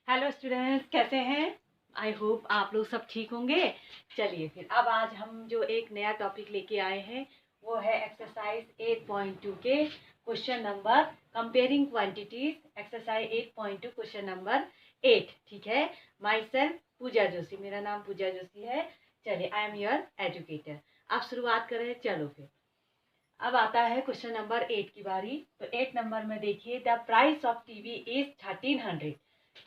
Hello students, कैसे हैं? I hope आप लोग सब ठीक होंगे। चलिए फिर अब आज हम जो एक नया टॉपिक लेके आए हैं वो है एक्सरसाइज 8.2 के question number comparing quantities. Exercise 8.2 question number 8। ठीक है। माई सेल्फ पूजा जोशी, मेरा नाम पूजा जोशी है। चलिए, आई एम योर एजुकेटर। अब शुरुआत करें। चलो फिर अब आता है क्वेश्चन नंबर 8 की बारी। तो 8 नंबर में देखिए, the price of TV is 1300।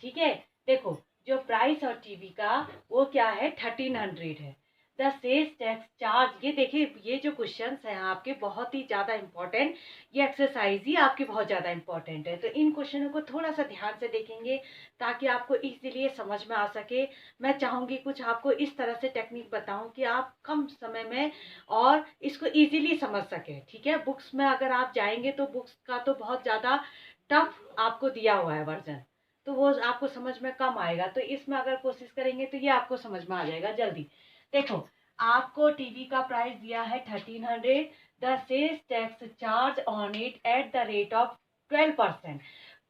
ठीक है। देखो, जो प्राइस और टीवी का वो क्या है, 1300 है। द सेल्स टैक्स चार्ज, ये देखिए, ये जो क्वेश्चंस हैं आपके बहुत ही ज़्यादा इंपॉर्टेंट, ये एक्सरसाइज ही आपकी बहुत ज़्यादा इंपॉर्टेंट है। तो इन क्वेश्चनों को थोड़ा सा ध्यान से देखेंगे ताकि आपको इजीली समझ में आ सके। मैं चाहूँगी कुछ आपको इस तरह से टेक्निक बताऊँ कि आप कम समय में और इसको इजीली समझ सके। ठीक है। बुक्स में अगर आप जाएंगे तो बुक्स का तो बहुत ज़्यादा टफ आपको दिया हुआ है वर्जन, तो वो आपको समझ में कम आएगा। तो इसमें अगर कोशिश करेंगे तो ये आपको समझ में आ जाएगा जल्दी। देखो, आपको टीवी का प्राइस दिया है 1300। The sales tax charge on it at the rate of 12%।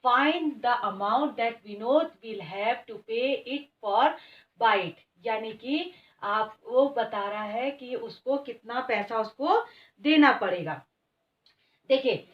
Find the amount that Vinod will have to pay it for bite. यानी कि आप वो बता रहा है कि उसको कितना पैसा उसको देना पड़ेगा। देखिए,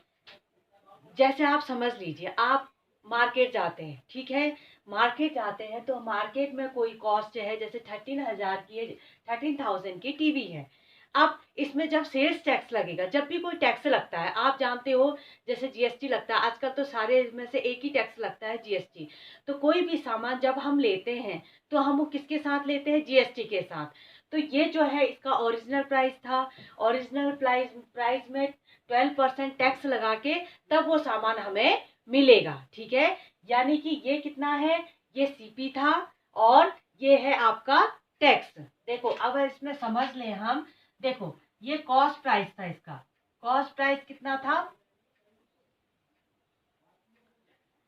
जैसे आप समझ लीजिए, आप मार्केट जाते हैं। ठीक है। मार्केट जाते हैं तो मार्केट में कोई कॉस्ट है, जैसे 13,000 की, 13,000 की टीवी है। अब इसमें जब सेल्स टैक्स लगेगा, जब भी कोई टैक्स लगता है, आप जानते हो, जैसे जीएसटी लगता है आजकल, तो सारे में से एक ही टैक्स लगता है, जीएसटी। तो कोई भी सामान जब हम लेते हैं तो हम वो किसके साथ लेते हैं, जीएसटी के साथ। तो ये जो है इसका ओरिजिनल प्राइस था। ओरिजिनल प्राइस में 12% टैक्स लगा के तब वो सामान हमें मिलेगा। ठीक है। यानी कि ये कितना है, ये सीपी था और ये है आपका टैक्स। देखो, अब इसमें समझ लें हम। देखो, ये कॉस्ट प्राइस था, इसका कॉस्ट प्राइस कितना था,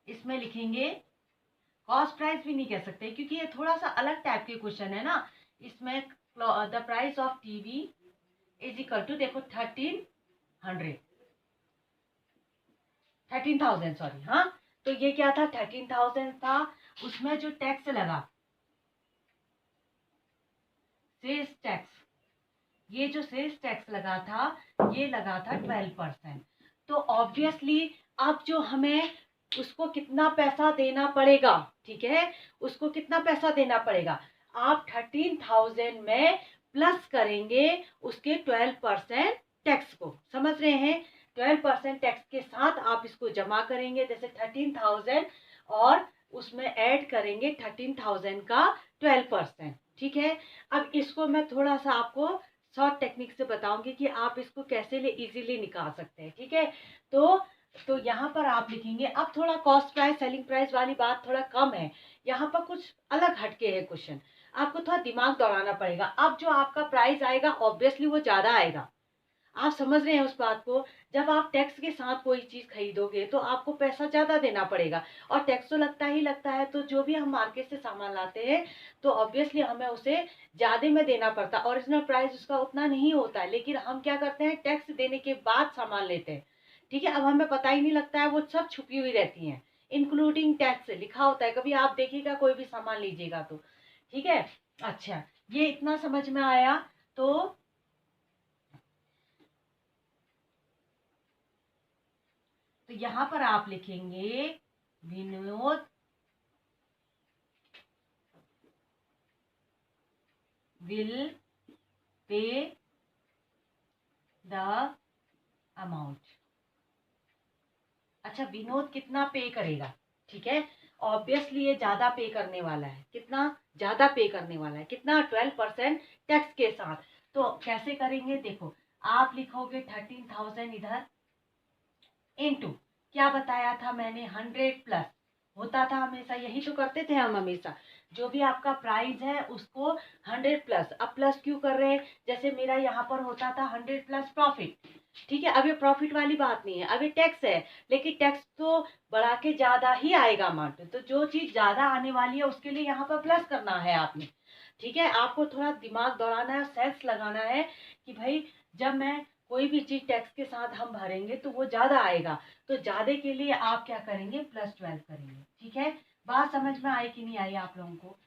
इसमें लिखेंगे। कॉस्ट प्राइस भी नहीं कह सकते क्योंकि ये थोड़ा सा अलग टाइप के क्वेश्चन है ना। इसमें the price of TV is equal to, देखो, 13,000, सॉरी। हाँ, तो ये क्या था, 13,000 था। उसमें जो टैक्स लगा, सेल्स टैक्स, ये जो सेल्स टैक्स लगा था, ये लगा था 12%। तो ऑब्वियसली अब जो हमें उसको कितना पैसा देना पड़ेगा, ठीक है, उसको कितना पैसा देना पड़ेगा, आप 13,000 में प्लस करेंगे उसके 12% टैक्स को। समझ रहे हैं? 12% टैक्स के साथ आप इसको जमा करेंगे, जैसे 13,000, और उसमें ऐड करेंगे 13,000 का 12%। ठीक है। अब इसको मैं थोड़ा सा आपको शॉर्ट टेक्निक से बताऊंगी कि आप इसको कैसे इजीली निकाल सकते हैं। ठीक है। तो यहाँ पर आप लिखेंगे, अब थोड़ा कॉस्ट प्राइस सेलिंग प्राइस वाली बात थोड़ा कम है, यहाँ पर कुछ अलग हटके है क्वेश्चन, आपको थोड़ा दिमाग दौड़ाना पड़ेगा। अब जो आपका प्राइस आएगा ऑब्वियसली वो ज्यादा आएगा। आप समझ रहे हैं उस बात को? जब आप टैक्स के साथ कोई चीज खरीदोगे तो आपको पैसा ज्यादा देना पड़ेगा, और टैक्स तो लगता ही लगता है। तो जो भी हम मार्केट से सामान लाते हैं तो ऑब्वियसली हमें उसे ज्यादा में देना पड़ता है। ओरिजिनल प्राइस उसका उतना नहीं होता है, लेकिन हम क्या करते हैं, टैक्स देने के बाद सामान लेते हैं। ठीक है। अब हमें पता ही नहीं लगता है, वो सब छुपी हुई रहती हैं, इंक्लूडिंग टैक्स लिखा होता है, कभी आप देखिएगा कोई भी सामान लीजिएगा तो। ठीक है। अच्छा, ये इतना समझ में आया। तो यहां पर आप लिखेंगे, Vinod will pay the amount. अच्छा, विनोद कितना पे करेगा? ठीक है। ऑब्वियसली ये ज्यादा पे करने वाला है। कितना ज्यादा पे करने वाला है? कितना? 12% टैक्स के साथ। तो कैसे करेंगे, देखो, आप लिखोगे 13,000 इधर, इनटू, क्या बताया था मैंने, 100 प्लस होता था हमेशा, यही तो करते थे हम हमेशा। जो भी आपका प्राइस है उसको 100 प्लस। अब प्लस क्यों कर रहे हैं? जैसे मेरा यहाँ पर होता था 100 प्लस प्रॉफिट। ठीक है। अब ये प्रॉफिट वाली बात नहीं है, अब ये टैक्स है, लेकिन टैक्स तो बढ़ा के ज्यादा ही आएगा अमाउंट। तो जो चीज ज्यादा आने वाली है उसके लिए यहाँ पर प्लस करना है आपने। ठीक है। आपको थोड़ा दिमाग दौड़ाना है, सेंस लगाना है कि भाई, जब मैं कोई भी चीज टैक्स के साथ हम भरेंगे तो वो ज्यादा आएगा, तो ज्यादा के लिए आप क्या करेंगे, +12 करेंगे। ठीक है। बात समझ में आई कि नहीं आई आप लोगों को?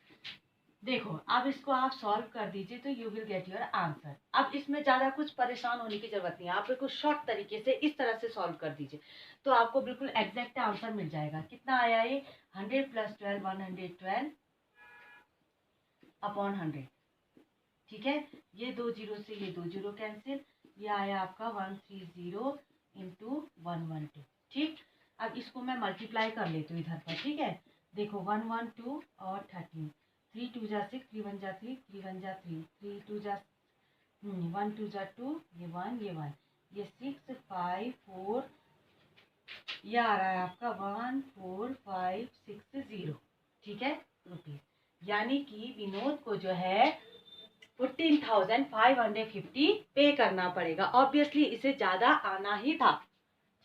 देखो अब इसको आप सॉल्व कर दीजिए तो you will get your answer. अब इसमें ज़्यादा कुछ परेशान होने की जरूरत नहीं है, आप बिल्कुल शॉर्ट तरीके से इस तरह से सॉल्व कर दीजिए तो आपको बिल्कुल एग्जैक्ट आंसर मिल जाएगा। कितना आया ये? 100 + 12 112 अपॉन 100। ठीक है, ये 2 जीरो से ये 2 जीरो कैंसिल, ये आया आपका 130 इंटू 112। ठीक, अब इसको मैं मल्टीप्लाई कर लेती हूँ इधर पर। ठीक है, देखो 112 और 13, 3 2 जा 6, 3 1 जा 3, 3 1 जा 3, 3 2 जा 1 2 जा 2, ये 1 ये 1, ये 6 5 4, ये आ रहा है आपका 14560। ठीक है, रुपीज। यानी कि विनोद को जो है 14,550 पे करना पड़ेगा। ऑब्वियसली इसे ज्यादा आना ही था।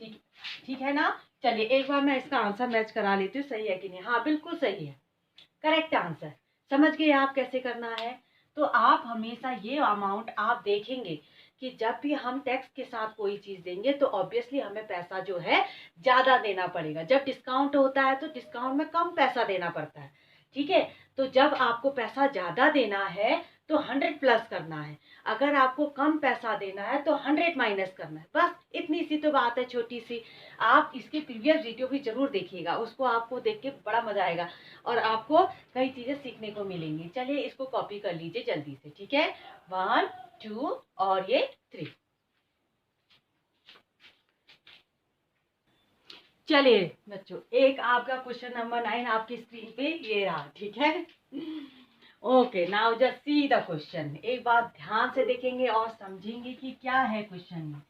ठीक, ठीक है ना? चलिए एक बार मैं इसका आंसर मैच करा लेती हूँ, सही है कि नहीं? हाँ बिल्कुल सही है, करेक्ट आंसर। समझ गए आप कैसे करना है? तो आप हमेशा ये अमाउंट आप देखेंगे कि जब भी हम टैक्स के साथ कोई चीज देंगे तो ऑब्वियसली हमें पैसा जो है ज्यादा देना पड़ेगा। जब डिस्काउंट होता है तो डिस्काउंट में कम पैसा देना पड़ता है। ठीक है, तो जब आपको पैसा ज्यादा देना है तो 100 प्लस करना है, अगर आपको कम पैसा देना है तो 100 माइनस करना है। बस इतनी सी तो बात है, छोटी सी। आप इसकी प्रीवियस वीडियो भी जरूर देखिएगा, उसको आपको देख के बड़ा मजा आएगा और आपको कई चीजें सीखने को मिलेंगी। चलिए इसको कॉपी कर लीजिए जल्दी से। ठीक है, 1 2 और ये 3। चलिए बच्चों, एक आपका क्वेश्चन नंबर 9 आपकी स्क्रीन पे ये रहा। ठीक है, okay, now just see the question. एक बात ध्यान से देखेंगे और समझेंगे कि क्या है क्वेश्चन में।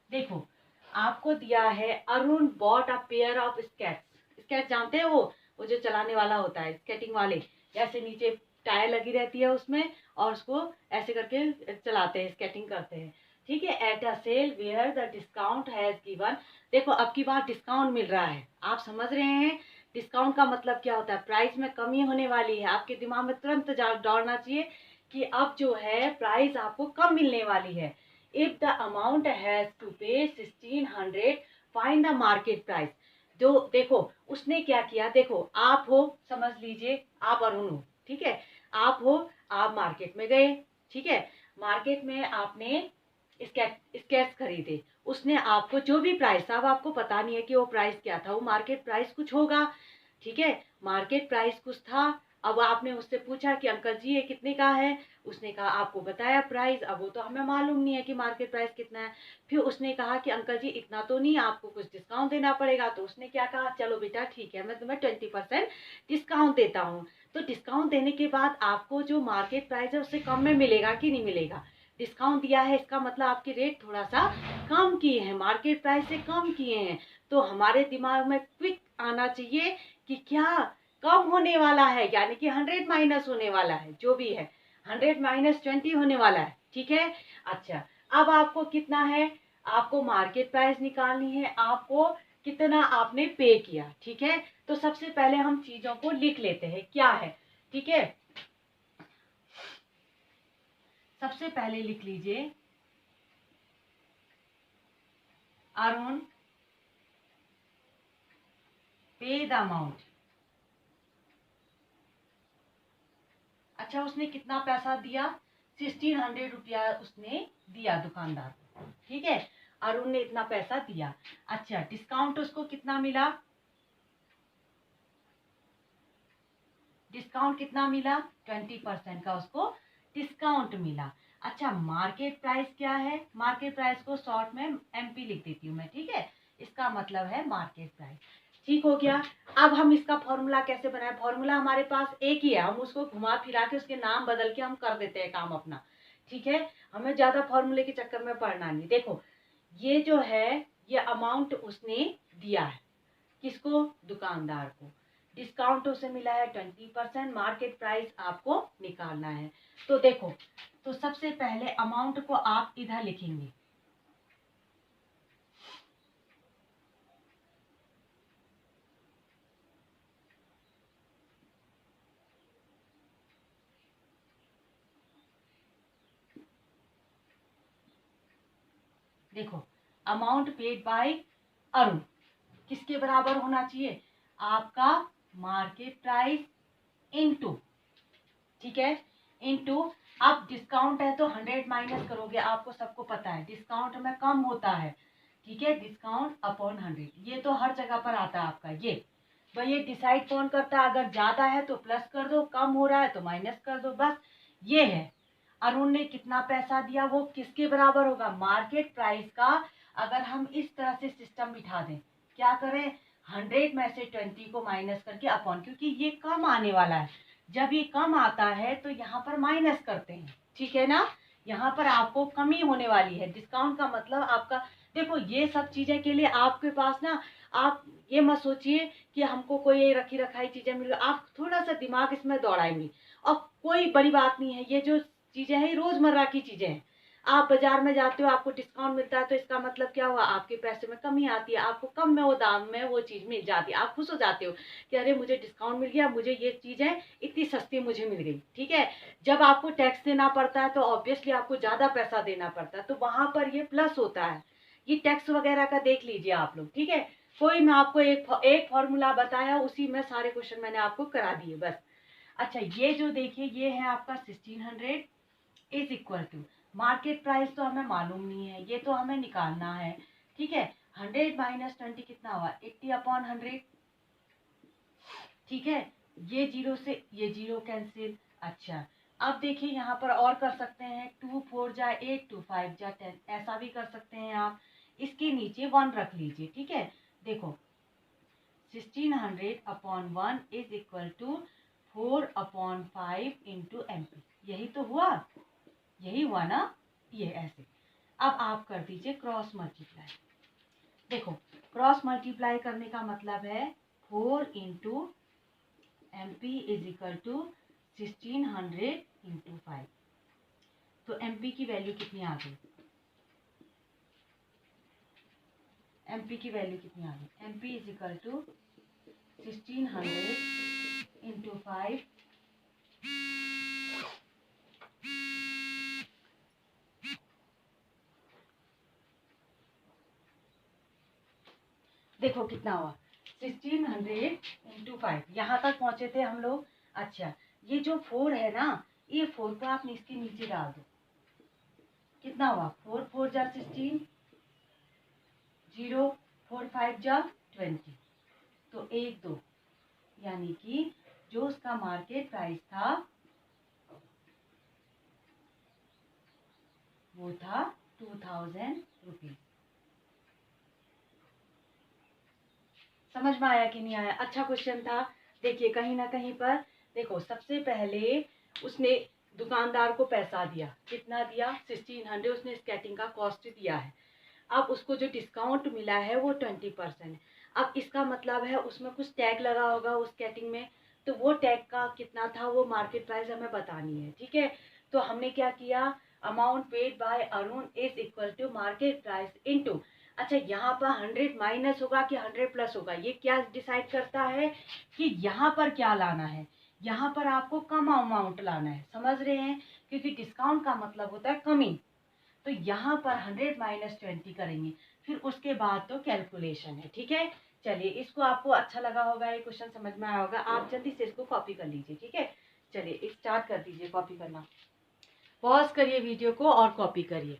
देखो आपको दिया है Arun bought a pair of skates. Skate जानते हैं? वो जो चलाने वाला होता है, स्केटिंग वाले, जैसे नीचे टायर लगी रहती है उसमें और उसको ऐसे करके चलाते हैं, स्केटिंग करते हैं। ठीक है, at a sale where the discount has given. देखो अब की बार डिस्काउंट मिल रहा है, आप समझ रहे हैं डिस्काउंट का मतलब क्या होता है? प्राइस में कमी होने वाली है। आपके दिमाग में तुरंत दौड़ना चाहिए कि अब जो है प्राइस आपको कम मिलने वाली है। If the amount has to pay 1600, find the market price. जो देखो उसने क्या किया, देखो आप हो, समझ लीजिए आप अरुण हो। ठीक है, आप हो, आप मार्केट में गए। ठीक है, मार्केट में आपने स्केट्स खरीदे, उसने आपको जो भी प्राइस था, अब आपको पता नहीं है कि वो प्राइस क्या था, वो मार्केट प्राइस कुछ होगा। ठीक है, मार्केट प्राइस कुछ था। अब आपने उससे पूछा कि अंकल जी ये कितने का है, उसने कहा, आपको बताया प्राइस। अब वो तो हमें मालूम नहीं है कि मार्केट प्राइस कितना है। फिर उसने कहा कि अंकल जी इतना तो नहीं, आपको कुछ डिस्काउंट देना पड़ेगा। तो उसने क्या कहा, चलो बेटा ठीक है, मैं तुम्हें 20% डिस्काउंट देता हूँ। तो डिस्काउंट देने के बाद आपको जो मार्केट प्राइस है उससे कम में मिलेगा कि नहीं मिलेगा? डिस्काउंट दिया है, इसका मतलब आपके रेट थोड़ा सा कम किए हैं, मार्केट प्राइस से कम किए हैं। तो हमारे दिमाग में क्विक आना चाहिए कि क्या कम होने वाला है, यानी कि 100 माइनस होने वाला है, जो भी है 100 माइनस 20 होने वाला है। ठीक है, अच्छा अब आपको कितना है, आपको मार्केट प्राइस निकालनी है, आपको कितना आपने पे किया। ठीक है, तो सबसे पहले हम चीजों को लिख लेते हैं क्या है। ठीक है, सबसे पहले लिख लीजिए अरुण पे द अमाउंट। अच्छा उसने कितना पैसा दिया? 1600 रुपया उसने दिया दुकानदार को। ठीक है, अरुण ने इतना पैसा दिया। अच्छा डिस्काउंट उसको कितना मिला? डिस्काउंट कितना मिला? 20% का उसको डिस्काउंट मिला। अच्छा मार्केट प्राइस क्या है? मार्केट प्राइस को शॉर्ट में एमपी लिख देती हूँ मैं। ठीक है, इसका मतलब है मार्केट प्राइस। ठीक हो गया। अब हम इसका फॉर्मूला कैसे बनाए? फॉर्मूला हमारे पास एक ही है, हम उसको घुमा फिरा के उसके नाम बदल के हम कर देते हैं काम अपना। ठीक है, हमें ज्यादा फॉर्मूले के चक्कर में पड़ना नहीं। देखो ये जो है ये अमाउंट उसने दिया है, किसको? दुकानदार को। डिस्काउंट उसे मिला है 20%, मार्केट प्राइस आपको निकालना है। तो देखो, तो सबसे पहले अमाउंट को आप इधर लिखेंगे। देखो अमाउंट पेड बाय अरुण किसके बराबर होना चाहिए? आपका मार्केट प्राइस इनटू, ठीक है, इनटू, अब डिस्काउंट है तो 100 माइनस करोगे, आपको सबको पता है डिस्काउंट में कम होता है, ठीक है, डिस्काउंट अपॉन 100, ये तो हर जगह पर आता है आपका। ये भाई ये डिसाइड कौन करता है, अगर ज्यादा है तो प्लस कर दो, कम हो रहा है तो माइनस कर दो, बस ये है। अरुण ने कितना पैसा दिया, वो किसके बराबर होगा, मार्केट प्राइस का। अगर हम इस तरह से सिस्टम बिठा दें, क्या करें, 100 में से 20 को माइनस करके अपॉन, क्योंकि ये कम आने वाला है, जब ये कम आता है तो यहाँ पर माइनस करते हैं, ठीक है ना, यहाँ पर आपको कमी होने वाली है। डिस्काउंट का मतलब आपका, देखो ये सब चीजें के लिए आपके पास ना, आप ये मत सोचिए कि हमको कोई रखी रखाई चीजें मिल, आप थोड़ा सा दिमाग इसमें दौड़ाएंगे, और कोई बड़ी बात नहीं है, ये जो चीजें हैं रोजमर्रा की चीजें हैं। आप बाजार में जाते हो, आपको डिस्काउंट मिलता है तो इसका मतलब क्या हुआ, आपके पैसे में कमी आती है, आपको कम में वो दाम में वो चीज मिल जाती है, आप खुश हो जाते हो कि अरे मुझे डिस्काउंट मिल गया, मुझे ये चीजें इतनी सस्ती मुझे मिल गई, ठीक है। जब आपको टैक्स देना पड़ता है तो ऑब्वियसली आपको ज्यादा पैसा देना पड़ता है, तो वहां पर ये प्लस होता है। ये टैक्स वगैरह का देख लीजिए आप लोग, ठीक है। कोई मैं आपको एक फॉर्मूला बताया, उसी में सारे क्वेश्चन मैंने आपको करा दिए बस। अच्छा ये जो देखिए ये है आपका 1600 is equal to, market price तो हमें मालूम नहीं है, ये तो हमें निकालना है, ठीक है। 100 माइनस 20 कितना हुआ, 80 अपॉन 100, ठीक है। ये जीरो से ये जीरो कैंसिल। अच्छा अब देखिए यहाँ पर और कर सकते हैं, 2 4 जा 8, 2 5 जा 10, ऐसा भी कर सकते हैं आप। इसके नीचे 1 रख लीजिए, ठीक है। देखो 1600 upon 1 is equal to 4 upon 5 into MP, यही तो हुआ, यही हुआ ना, ये ऐसे। अब आप कर दीजिए क्रॉस मल्टीप्लाई। देखो क्रॉस मल्टीप्लाई करने का मतलब है 4 into MP is equal to 1600 into 5, तो MP की वैल्यू कितनी आ गई, MP की वैल्यू कितनी आ गई, MP is equal to 1600 into 5, देखो कितना हुआ, 1600 इंटू 5, यहाँ तक पहुंचे थे हम लोग। अच्छा ये जो 4 है ना, ये 4 को आपने इसके नीचे डाल दो, कितना हुआ, 4 4 जा 16, 0 4 5 जा 20, तो 1 2, यानी कि जो उसका मार्केट प्राइस था वो था 2000 रुपीज। समझ में आया कि नहीं आया, अच्छा क्वेश्चन था। देखिए कहीं ना कहीं पर देखो, सबसे पहले उसने दुकानदार को पैसा दिया, कितना दिया, 1600, उसने स्केटिंग का कॉस्ट दिया है। अब उसको जो डिस्काउंट मिला है वो 20%। अब इसका मतलब है उसमें कुछ टैग लगा होगा उस स्केटिंग में, तो वो टैग का कितना था, वो मार्केट प्राइस हमें बतानी है, ठीक है। तो हमने क्या किया, amount paid by Arun is equal to market price into, अच्छा यहाँ पर 100 माइनस होगा कि 100 प्लस होगा, ये क्या डिसाइड करता है कि यहाँ पर क्या लाना है, यहाँ पर आपको कम अमाउंट लाना है, समझ रहे हैं, क्योंकि डिस्काउंट का मतलब होता है कमी। तो यहाँ पर 100 माइनस 20 करेंगे, फिर उसके बाद तो कैलकुलेशन है, ठीक है। चलिए इसको आपको अच्छा लगा होगा, ये क्वेश्चन समझ में आया होगा, आप जल्दी से इसको कॉपी कर लीजिए, ठीक है। चलिए स्टार्ट कर दीजिए कॉपी करना, पॉज करिए वीडियो को और कॉपी करिए।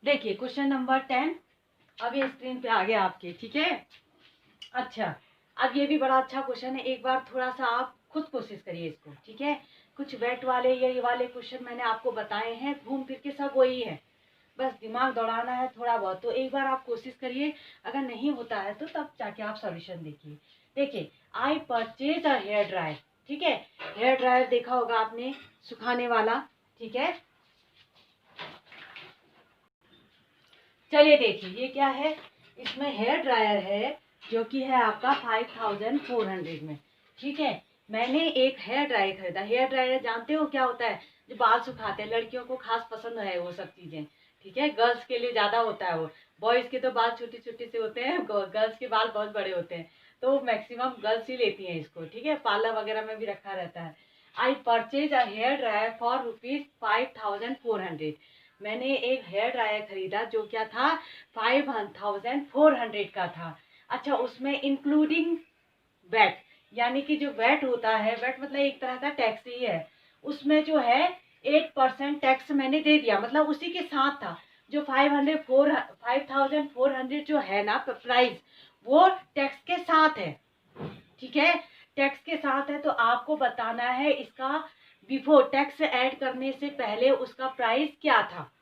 देखिए क्वेश्चन नंबर 10 अब ये स्क्रीन पे आ गया आपके, ठीक है। अच्छा अब ये भी बड़ा अच्छा क्वेश्चन है, एक बार थोड़ा सा आप खुद कोशिश करिए इसको, ठीक है। कुछ वेट वाले या ये वाले क्वेश्चन मैंने आपको बताए हैं, घूम फिर के सब वही है, बस दिमाग दौड़ाना है थोड़ा बहुत, तो एक बार आप कोशिश करिए, अगर नहीं होता है तो तब जाके आप सॉल्यूशन देखिए। देखिए I purchase a hair dryer, ठीक है, हेयर ड्रायर देखा होगा आपने, सुखाने वाला, ठीक है। चलिए देखिए ये क्या है, इसमें हेयर ड्रायर है जो कि है आपका 5400 में, ठीक है। मैंने एक हेयर ड्रायर खरीदा, हेयर ड्रायर जानते हो क्या होता है, जो बाल सुखाते हैं, लड़कियों को खास पसंद है वो सब चीजें, ठीक है, गर्ल्स के लिए ज्यादा होता है वो, बॉयज के तो बाल छोटे छोटे से होते हैं, गर्ल्स के बाल बहुत बड़े होते हैं, तो मैक्सिमम गर्ल्स ही लेती हैं इसको, ठीक है, पार्लर वगैरह में भी रखा रहता है। I purchase a hair dryer for ₹5400, मैंने एक हेयर ड्रायर खरीदा जो क्या था 5400 का था। अच्छा, उसमें इंक्लूडिंग वैट, यानी कि जो वैट होता है, वैट मतलब एक तरह का टैक्स ही है, उसमें जो है 8% टैक्स मैंने दे दिया, मतलब उसी के साथ था। जो 5400 जो है ना प्राइस, वो टैक्स के साथ है। ठीक है, टैक्स के साथ है, तो आपको बताना है इसका बिफोर टैक्स ऐड करने से पहले उसका प्राइस क्या था।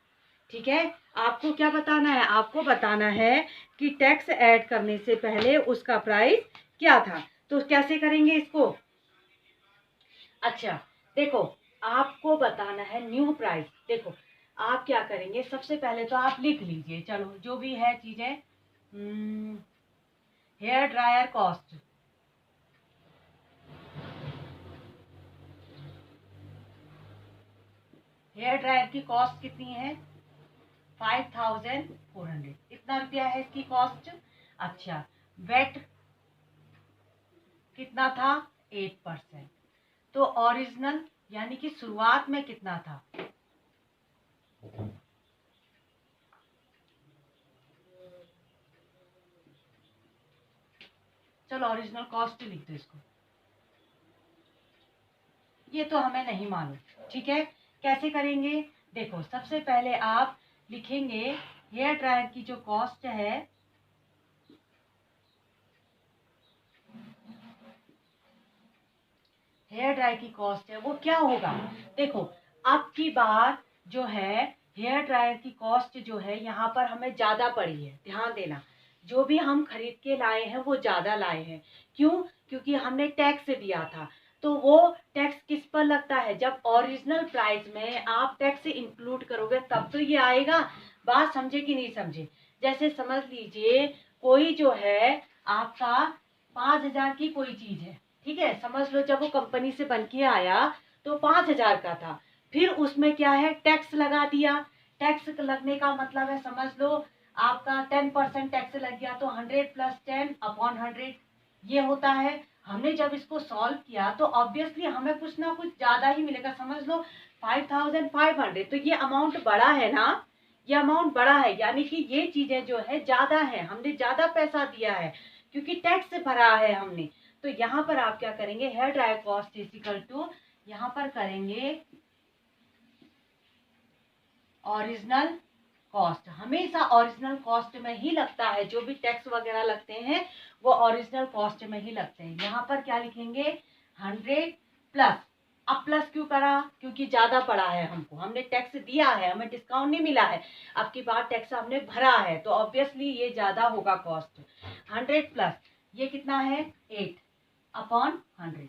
ठीक है, आपको क्या बताना है, आपको बताना है कि टैक्स ऐड करने से पहले उसका प्राइस क्या था। तो कैसे करेंगे इसको? अच्छा, देखो, आपको बताना है न्यू प्राइस। देखो, आप क्या करेंगे, सबसे पहले तो आप लिख लीजिए, चलो जो भी है चीजें। Hair dryer cost, hair dryer की कॉस्ट कितनी है? 5400, इतना रुपया है इसकी कॉस्ट। अच्छा, वेट कितना था? 8%। तो ओरिजिनल यानी कि शुरुआत में कितना था? चलो ओरिजिनल कॉस्ट लिख दो इसको, ये तो हमें नहीं मालूम। ठीक है, कैसे करेंगे? देखो, सबसे पहले आप लिखेंगे हेयर ड्रायर की जो कॉस्ट है, हेयर ड्रायर की कॉस्ट है वो क्या होगा? देखो, अब की बार जो है हेयर ड्रायर की कॉस्ट जो है यहाँ पर हमें ज्यादा पड़ी है, ध्यान देना। जो भी हम खरीद के लाए हैं वो ज्यादा लाए हैं। क्यों? क्योंकि हमने टैक्स दिया था। तो वो टैक्स किस पर लगता है? जब ओरिजिनल प्राइस में आप टैक्स इंक्लूड करोगे तब तो ये आएगा। बात समझे कि नहीं समझे? जैसे समझ लीजिए, कोई जो है आपका 5000 की कोई चीज है, ठीक है, समझ लो जब वो कंपनी से बन के आया तो 5000 का था। फिर उसमें क्या है, टैक्स लगा दिया। टैक्स लगने का मतलब है, समझ लो आपका 10% टैक्स लग गया, तो 100 + 10/100 ये होता है। हमने जब इसको सॉल्व किया तो ऑब्वियसली हमें कुछ ना कुछ ज्यादा ही मिलेगा। समझ लो 5500, तो ये अमाउंट बड़ा है ना, ये अमाउंट बड़ा है, यानी कि ये चीजें जो है ज्यादा है, हमने ज्यादा पैसा दिया है क्योंकि टैक्स भरा है हमने। तो यहाँ पर आप क्या करेंगे, hair dryer cost is equal to, यहाँ पर करेंगे ओरिजिनल कॉस्ट। हमेशा ओरिजिनल कॉस्ट में ही लगता है, जो भी टैक्स वगैरह लगते हैं वो ओरिजिनल कॉस्ट में ही लगते हैं। यहाँ पर क्या लिखेंगे, 100 प्लस। अब प्लस क्यों करा? क्योंकि ज्यादा पड़ा है हमको, हमने टैक्स दिया है, हमें डिस्काउंट नहीं मिला है। अब की बार टैक्स हमने भरा है तो ऑब्वियसली ये ज्यादा होगा कॉस्ट। 100 प्लस ये कितना है, 8/100।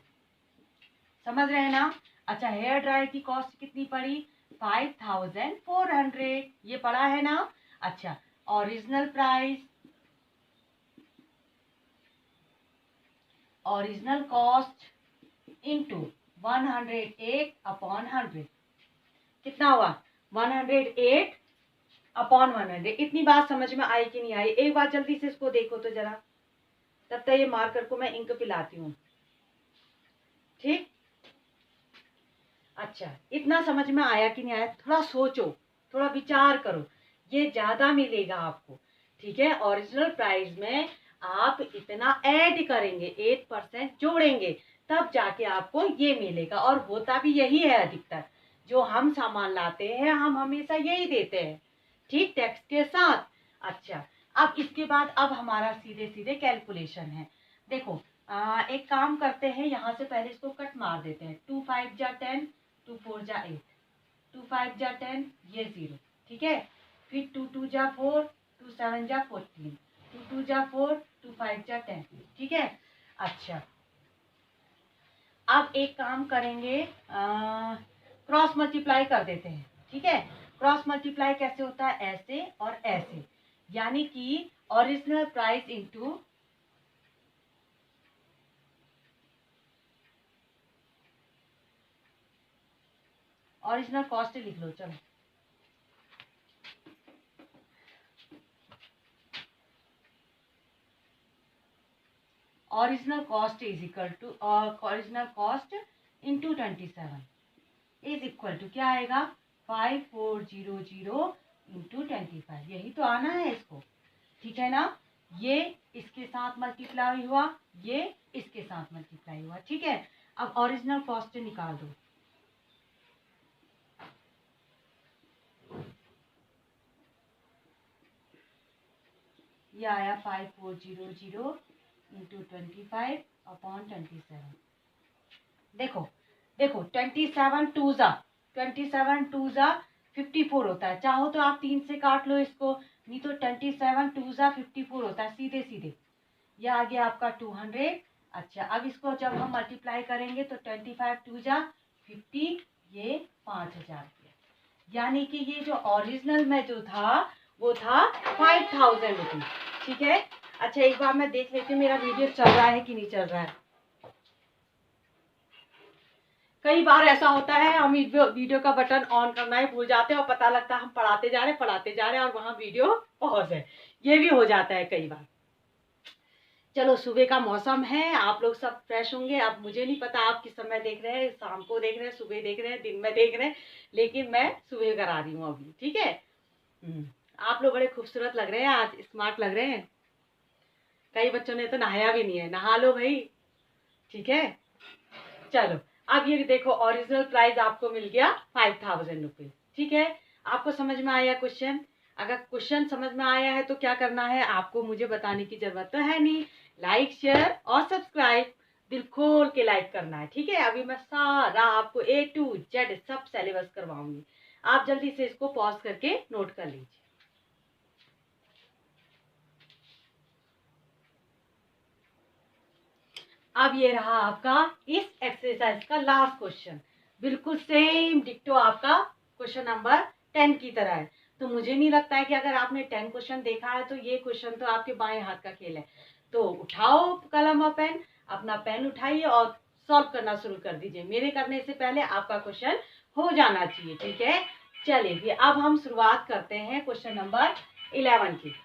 समझ रहे हैं ना? अच्छा, हेयर ड्रायर की कॉस्ट कितनी पड़ी? 5400, ये पड़ा है ना। अच्छा, original price, original cost into 108/100 कितना हुआ? 108/100। इतनी बात समझ में आई कि नहीं आई? एक बार जल्दी से इसको देखो तो जरा, तब तक ये मार्कर को मैं इंक पिलाती हूँ। ठीक, अच्छा, इतना समझ में आया कि नहीं आया? थोड़ा सोचो, थोड़ा विचार करो, ये ज्यादा मिलेगा आपको। ठीक है, ओरिजिनल प्राइस में आप इतना ऐड करेंगे, 8% जोड़ेंगे, तब जाके आपको ये मिलेगा। और होता भी यही है, अधिकतर जो हम सामान लाते हैं हम हमेशा यही देते हैं, ठीक, टैक्स के साथ। अच्छा, अब इसके बाद अब हमारा सीधे सीधे कैलकुलेशन है। देखो, एक काम करते हैं, यहाँ से पहले इसको कट मार देते हैं। 2 5 जा 10, 2 4 जा 8, 2 5 जा 10, ये 0। ठीक है, फिर 2 2 जा 4, 2 7 जा 14, 2 2 जा 4, 2 5 जा 10। ठीक है, अच्छा, अब एक काम करेंगे, क्रॉस मल्टीप्लाई कर देते हैं। ठीक है, क्रॉस मल्टीप्लाई कैसे होता है, ऐसे और ऐसे, यानी कि original price into original cost लिख लो। चलो, original cost is equal to, original cost into 27 is equal to क्या आएगा, 5400 इंटू 25, यही तो आना है इसको। ठीक है ना, ये इसके साथ मल्टीप्लाई हुआ, ये इसके साथ मल्टीप्लाई हुआ, ठीक है। अब ओरिजिनल कॉस्ट निकाल दो। ये आया 5400 इंटू 25 अपॉन 27। देखो देखो 27 टू जा 54 होता है। चाहो तो आप 3 से काट लो इसको, नहीं तो 27 टू जा 54 होता है, सीधे सीधे। ये आ गया आपका 200। अच्छा, अब इसको जब हम मल्टीप्लाई करेंगे तो 25 टू जा 50, ये 5000 रुपये। यानी कि ये जो ओरिजिनल में जो था वो था 5000 रुपीज, ठीक है। अच्छा, एक बार मैं देख लेती हूँ मेरा वीडियो चल रहा है कि नहीं चल रहा है। कई बार ऐसा होता है हम वीडियो का बटन ऑन करना ही भूल जाते हैं और पता लगता है हम पढ़ाते जा रहे हैं और वहां वीडियो पॉज है। ये भी हो जाता है कई बार। चलो, सुबह का मौसम है, आप लोग सब फ्रेश होंगे। अब मुझे नहीं पता आप किस समय देख रहे हैं, शाम को देख रहे हैं, सुबह देख रहे हैं, दिन में देख रहे हैं, लेकिन मैं सुबह करा रही हूँ अभी, ठीक है। आप लोग बड़े खूबसूरत लग रहे हैं आज, स्मार्ट लग रहे हैं। कई बच्चों ने तो नहाया भी नहीं है, नहा लो भाई, ठीक है। चलो, अब ये देखो ओरिजिनल प्राइस आपको मिल गया 5000 रुपीज, ठीक है। आपको समझ में आया क्वेश्चन? अगर क्वेश्चन समझ में आया है तो क्या करना है, आपको मुझे बताने की जरूरत तो है नहीं। लाइक, शेयर और सब्सक्राइब दिल खोल के लाइक करना है, ठीक है। अभी मैं सारा आपको A to Z सब सिलेबस करवाऊंगी, आप जल्दी से इसको पॉज करके नोट कर लीजिए। अब ये रहा आपका इस एक्सरसाइज का लास्ट क्वेश्चन, बिल्कुल सेम डिक्टो आपका क्वेश्चन नंबर 10 की तरह है। तो मुझे नहीं लगता है कि अगर आपने 10 क्वेश्चन देखा है तो ये क्वेश्चन तो आपके बाएं हाथ का खेल है। तो उठाओ कलम और पेन, अपना पेन उठाइए और सॉल्व करना शुरू कर दीजिए। मेरे करने से पहले आपका क्वेश्चन हो जाना चाहिए, ठीक है। चलिए, अब हम शुरुआत करते हैं क्वेश्चन नंबर 11 की,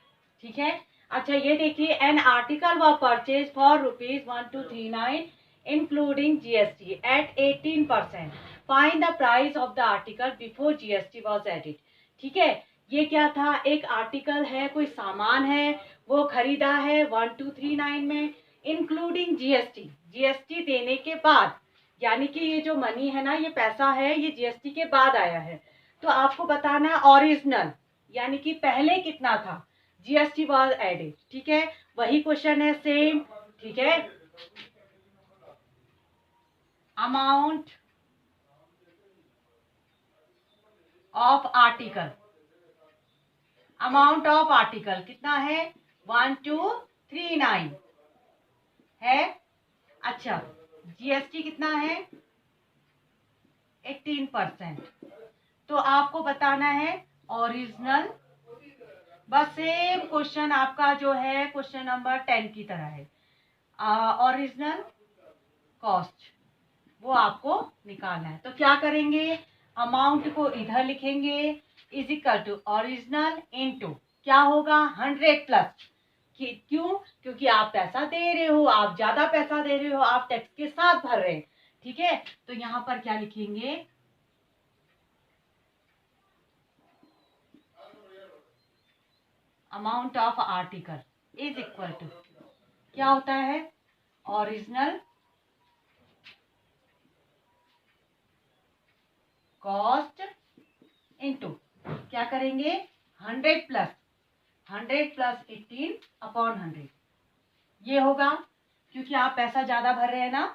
ठीक है। अच्छा, ये देखिए, an article was purchase for ₹1239 including GST at 18%। Find the price of the article before GST was added, ठीक है। ये क्या था, एक आर्टिकल है, कोई सामान है, वो खरीदा है 1239 में, इंक्लूडिंग GST देने के बाद। यानी कि ये जो मनी है ना, ये पैसा है, ये GST के बाद आया है। तो आपको बताना ओरिजिनल, यानी कि पहले कितना था, GST वॉज एडेड, ठीक है। वही क्वेश्चन है सेम, ठीक है। Amount of article, amount of article कितना है, 1239 है। अच्छा, GST कितना है, 18%। तो आपको बताना है ओरिजिनल, बस सेम क्वेश्चन आपका जो है क्वेश्चन नंबर 10 की तरह है। ओरिजिनल कॉस्ट वो आपको निकालना है। तो क्या करेंगे, अमाउंट को इधर लिखेंगे, is equal to original into क्या होगा 100 प्लस। क्यों? क्योंकि आप पैसा दे रहे हो, आप ज्यादा पैसा दे रहे हो, आप टैक्स के साथ भर रहे हैं, ठीक है। तो यहाँ पर क्या लिखेंगे, amount of article is equal to क्या होता है, ओरिजिनल कॉस्ट इनटू क्या करेंगे 100 प्लस 18 अपॉन 100। ये होगा, क्योंकि आप पैसा ज्यादा भर रहे हैं ना,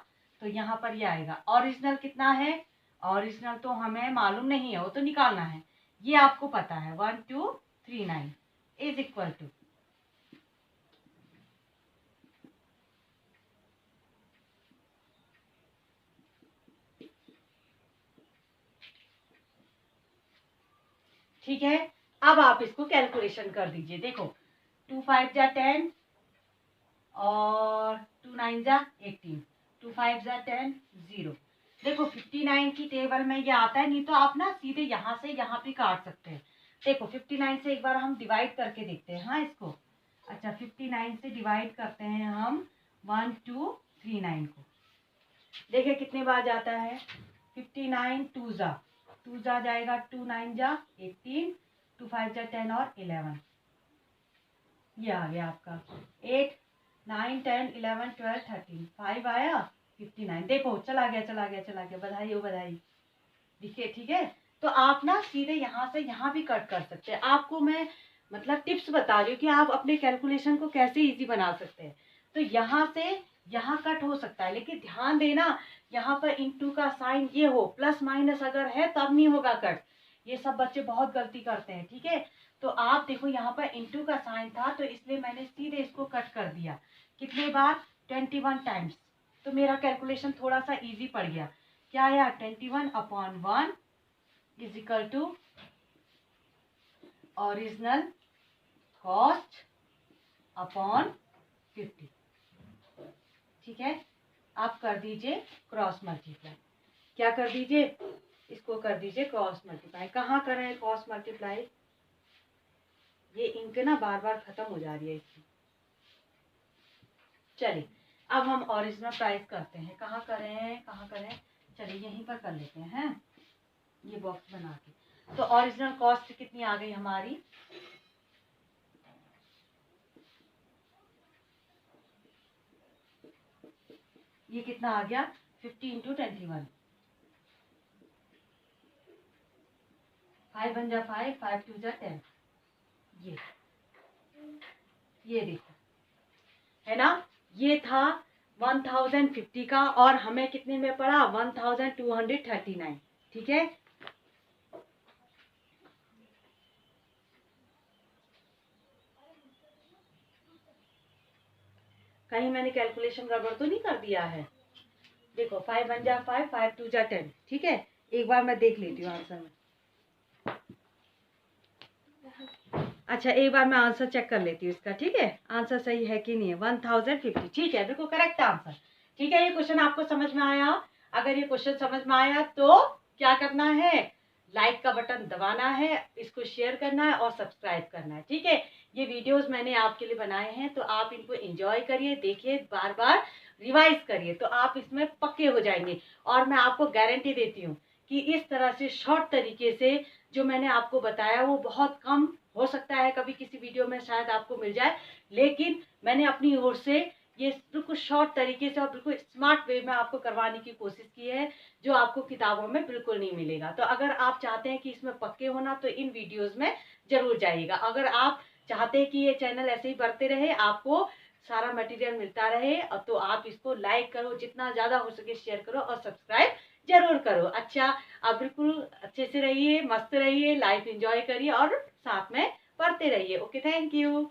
तो यहाँ पर ये आएगा। ओरिजिनल कितना है, ओरिजिनल तो हमें मालूम नहीं है, वो तो निकालना है। ये आपको पता है 1239 इज इक्वल टू, ठीक है। अब आप इसको कैलकुलेशन कर दीजिए। देखो 2 5 जा 10 और 2 9 जा 18, 2 5 जा 10 0। देखो 59 की टेबल में ये आता है, नहीं तो आप ना सीधे यहाँ से यहाँ पे काट सकते हैं। देखो 59 से एक बार हम डिवाइड करके देखते हैं, हाँ इसको। अच्छा, 59 से डिवाइड करते हैं हम 1239 को, देखिए कितने बार जाता है, 59 टू जा जाएगा 2 9 जा 18, 2 5 जा 10 और 11। ये आ गया आपका 8 9 10 11 12 13 5 आया 59। देखो चला गया, बधाई हो बधाई। देखिए ठीक है। तो आप ना सीधे यहाँ से यहाँ भी कट कर सकते हैं। आपको मैं मतलब टिप्स बता रही हूँ कि आप अपने कैलकुलेशन को कैसे इजी बना सकते हैं। तो यहाँ से यहाँ कट हो सकता है, लेकिन ध्यान देना यहाँ पर इंटू का साइन ये हो, प्लस माइनस अगर है तब नहीं होगा कट। ये सब बच्चे बहुत गलती करते हैं, ठीक है। तो आप देखो यहाँ पर इंटू का साइन था तो इसलिए मैंने सीधे इसको कट कर दिया। कितने बार? 21 टाइम्स। तो मेरा कैलकुलेशन थोड़ा सा इजी पड़ गया। क्या आया? 21/1 is equal to original cost upon 50। ठीक है। आप कर दीजिए क्रॉस मल्टीप्लाई। क्या कर दीजिए? इसको कर दीजिए क्रॉस मल्टीप्लाई। कहाँ करें क्रॉस मल्टीप्लाई? ये इंक ना बार बार खत्म हो जा रही है इसकी। चलिए अब हम ओरिजिनल प्राइस करते हैं। कहाँ करें? चलिए यहीं पर कर लेते हैं, ये बॉक्स बना के। तो ओरिजिनल कॉस्ट कितनी आ गई हमारी? ये कितना आ गया? 50 × 21। 5 1 जा 5, 5 2 जा 10। ये देखो है ना, ये था 1050 का और हमें कितने में पड़ा? 1239। ठीक है। कहीं मैंने कैलकुलेशन गड़बड़ तो नहीं कर दिया है? देखो 5 1 जा 5, 5 2 जा 10। ठीक है। एक बार मैं देख लेती हूँ आंसर में। अच्छा एक बार मैं आंसर चेक कर लेती हूँ इसका। ठीक है, आंसर सही है कि नहीं है। 1050। ठीक है, बिल्कुल करेक्ट आंसर। ठीक है, ये क्वेश्चन आपको समझ में आया? अगर ये क्वेश्चन समझ में आया तो क्या करना है? लाइक का बटन दबाना है, इसको शेयर करना है और सब्सक्राइब करना है। ठीक है। ये वीडियोस मैंने आपके लिए बनाए हैं तो आप इनको एंजॉय करिए, देखिए, बार बार रिवाइज करिए तो आप इसमें पक्के हो जाएंगे। और मैं आपको गारंटी देती हूँ कि इस तरह से शॉर्ट तरीके से जो मैंने आपको बताया वो बहुत कम हो सकता है, कभी किसी वीडियो में शायद आपको मिल जाए, लेकिन मैंने अपनी ओर से ये बिल्कुल शॉर्ट तरीके से और बिल्कुल स्मार्ट वे में आपको करवाने की कोशिश की है, जो आपको किताबों में बिल्कुल नहीं मिलेगा। तो अगर आप चाहते हैं कि इसमें पक्के होना तो इन वीडियोस में जरूर जाइएगा। अगर आप चाहते हैं कि ये चैनल ऐसे ही बढ़ते रहे, आपको सारा मटेरियल मिलता रहे, तो आप इसको लाइक करो, जितना ज़्यादा हो सके शेयर करो और सब्सक्राइब जरूर करो। अच्छा, आप बिल्कुल अच्छे से रहिए, मस्त रहिए, लाइफ एंजॉय करिए और साथ में पढ़ते रहिए। Okay, thank you.